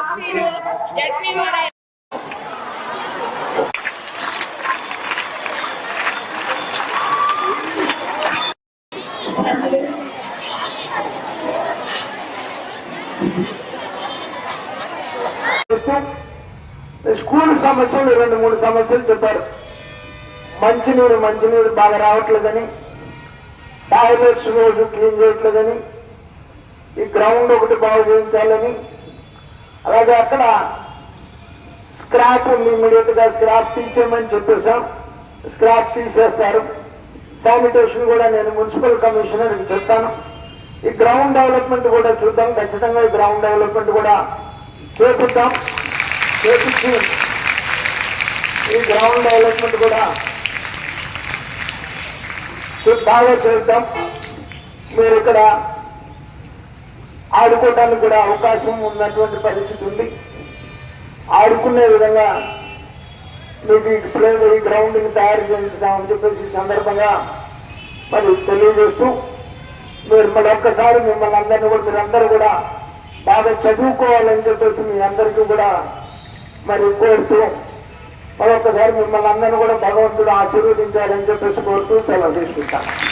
School సమస్యలు 2-3 సమస్యలు చెప్పారు. మంచినీరు బాగా రావట్లేదని, టాయిలెట్స్ రోజు క్లీన్ చేయట్లేదని, ఈ గ్రౌండ్ ఒకటి బాగు చేయించాలని, అలాగే అక్కడ స్క్రాప్ ఉంది, ఇమీడియట్ గా స్క్రాప్ తీసేయమని చెప్పేశాం. స్క్రాప్ తీసేస్తారు. శానిటేషన్ కూడా నేను మున్సిపల్ కమిషనర్కి చెప్తాను. ఈ గ్రౌండ్ డెవలప్మెంట్ కూడా చూద్దాం. ఖచ్చితంగా ఈ గ్రౌండ్ డెవలప్మెంట్ కూడా చేపిద్దాం. చేపించి ఈ గ్రౌండ్ డెవలప్మెంట్ కూడా బాగా చేద్దాం. మీరు ఇక్కడ ఆడుకోవడానికి కూడా అవకాశం ఉన్నటువంటి పరిస్థితి ఉంది. ఆడుకునే విధంగా మీకు ఈ గ్రౌండ్ని తయారు చేయించుదామని చెప్పేసి సందర్భంగా మరి తెలియజేస్తూ, మీరు మరొక్కసారి మిమ్మల్ని అందరినీ కూడా మీరందరూ కూడా బాగా చదువుకోవాలని చెప్పేసి మీ అందరికీ కూడా మరి కోరుతూ, మరొకసారి మిమ్మల్ని అందరినీ కూడా భగవంతుడు ఆశీర్వదించాలని చెప్పేసి కోరుతూ సెలవు తీసుకుంటాను.